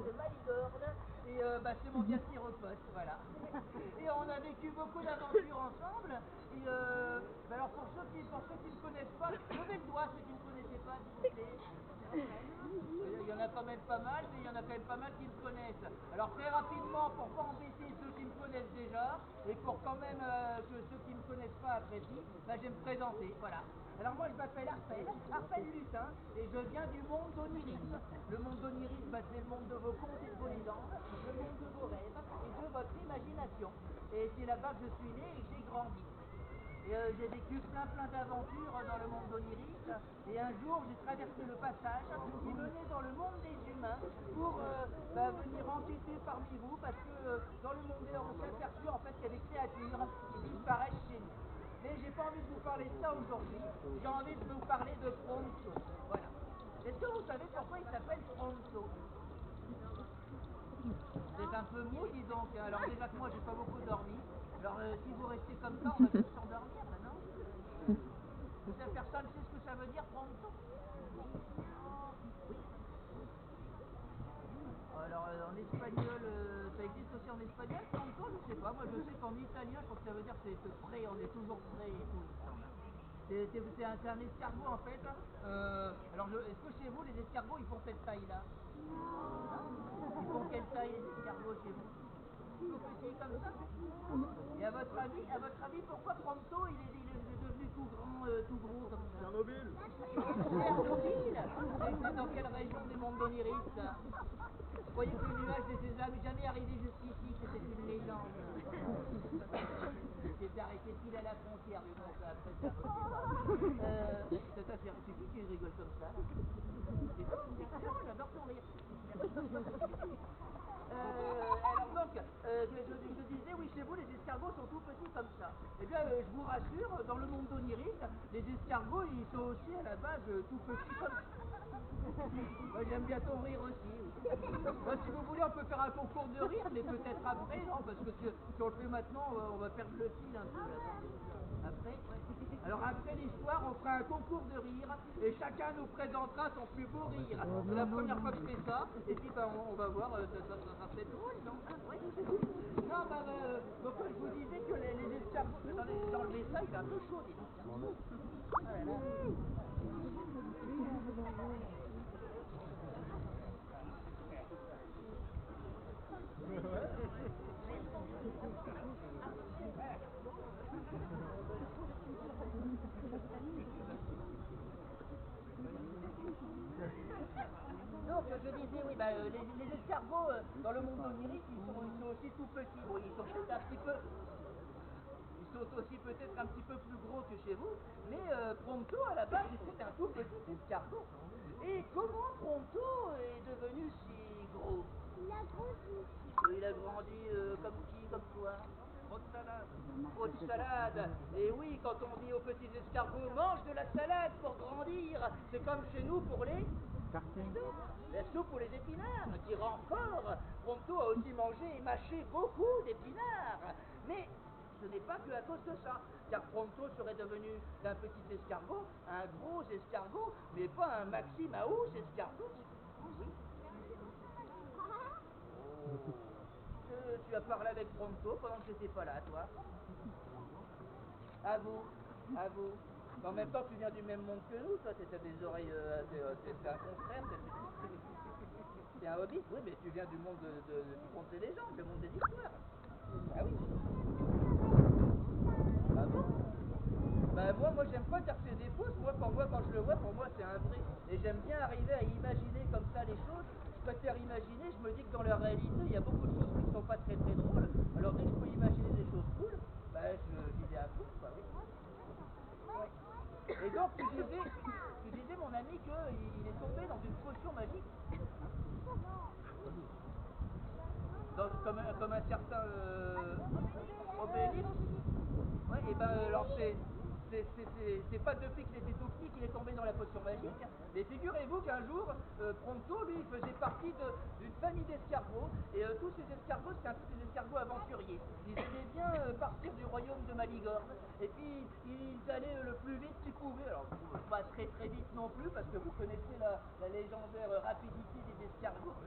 de Maligorne, et c'est mon gastrophote, voilà. Et on a vécu beaucoup d'aventures ensemble, et alors pour ceux qui ne connaissent pas, levez le doigt ceux qui ne connaissaient pas, s'il vous plaît. Il y en a quand même pas mal, mais il y en a quand même pas mal qui me connaissent. Alors très rapidement, pour pas embêter ceux qui me connaissent déjà, et pour quand même que ceux qui ne me connaissent pas apprécient, je vais me présenter, voilà. Alors moi je m'appelle Arpel Lutin, et je viens du monde d'Oniris. Le monde d'Oniris, c'est le monde de vos contes et de vos légendes, le monde de vos rêves et de votre imagination. Et c'est là-bas que je suis né et que j'ai grandi. Et j'ai vécu plein d'aventures dans le monde d'Oniris. Et un jour, j'ai traversé le passage qui menait dans le monde des humains pour venir enquêter parmi vous, parce que dans le monde des on s'est aperçu en fait qu'il y a des créatures qui disparaissent chez nous. Mais j'ai pas envie de vous parler de ça aujourd'hui. J'ai envie de vous parler de Pronto. Voilà. Est-ce que vous savez pourquoi il s'appelle Pronto? C'est un peu mou, dis donc. Alors déjà que moi, j'ai pas beaucoup dormi. Alors si vous restez comme ça, on va tous s'endormir, là, non? Personne ne sait ce que ça veut dire, Pronto? Oui. Alors en espagnol, ça existe aussi en espagnol, Pronto? Je sais pas. Moi, je sais qu'en italien, je crois que ça veut dire c'est prêt, on est toujours prêt et tout, il me semble. C'est un escargot en fait. Alors est-ce que chez vous les escargots ils font cette taille là? Non? Ils font quelle taille les escargots chez vous? Tout petit comme ça? Et à votre avis pourquoi Pronto il est devenu tout grand, tout gros comme ça? Tchernobyl. Tchernobyl. Et c'est dans quelle région du monde d'Oniris ça? Vous croyez que le nuage n'était jamais arrivé jusqu'ici, que c'était une légende? C'était arrêté pile à la frontière, mais bon, ça après ça c'est qui rigole comme ça là? C'est excellent, j'adore ton rire. Alors donc, je disais, oui, chez vous, les escargots sont tout petits comme ça. Eh bien, je vous rassure, dans le monde d'Oniris, les escargots, ils sont aussi à la base tout petits comme ça. Moi, j'aime bien ton rire aussi. Oui. Moi, si vous voulez, on peut faire un concours de rire, mais peut-être après, non? Parce que si on le fait maintenant, on va perdre le fil un peu. Là. Après, ouais. Alors après l'histoire, on fera un concours de rire et chacun nous présentera son plus beau rire. C'est la première fois que je fais ça, et puis on va voir, ça fait drôle, non? Oui. Non, donc je vous disais que les escargots, dans le message, il est un peu chaud, dis donc. Ah là là. Donc je disais, oui, les escargots dans le monde d'Oniris, ils sont aussi tout petits. Bon, ils sont peut-être un petit peu. Ils sont aussi peut-être un petit peu plus gros que chez vous, mais Pronto à la base c'était un tout petit escargot. Et comment Pronto est devenu si gros? Il a grandi. Il a grandi comme qui, comme quoi? Trop de salade. Trop de salade. Et oui, quand on dit aux petits escargots, mange de la salade pour grandir, c'est comme chez nous pour les... La soupe pour les épinards, qui rend fort. Pronto a aussi mangé et mâché beaucoup d'épinards. Mais ce n'est pas que à cause de ça, car Pronto serait devenu d'un petit escargot un gros escargot, mais pas un Maximaous escargot. Oui. Tu as parlé avec Pronto pendant que j'étais pas là, toi? À vous, à vous. En même temps, tu viens du même monde que nous, toi, tu as des oreilles, c'est un confrère, c'est un hobby. Oui, mais tu viens du monde du conte des légendes, le monde des histoires. Ah oui. Ah bon? Moi j'aime pas dire que c'est des fausses. Pour moi, quand je le vois, pour moi c'est un vrai. Et j'aime bien arriver à imaginer comme ça les choses. Je préfère imaginer, je me dis que dans la réalité, il y a beaucoup de choses qui ne sont pas très drôles. Alors dès que je peux imaginer des choses cool, j'y vais à fond, quoi, oui. Ouais. Et donc tu disais mon ami qu'il est tombé dans une potion magique. Comme un certain Obélix. Ouais, et alors c'est pas depuis qu'il était tout petit qu'il est tombé dans la potion magique. Mais figurez-vous qu'un jour, Pronto, lui, il faisait partie d'une famille d'escargots. Et tous ces escargots, c'était un peu des escargots aventuriers. Ils aimaient bien partir du royaume de Maligorne. Et puis, ils allaient le plus vite qu'ils pouvaient. Alors, pas très vite non plus, parce que vous connaissez la légendaire rapidité des escargots.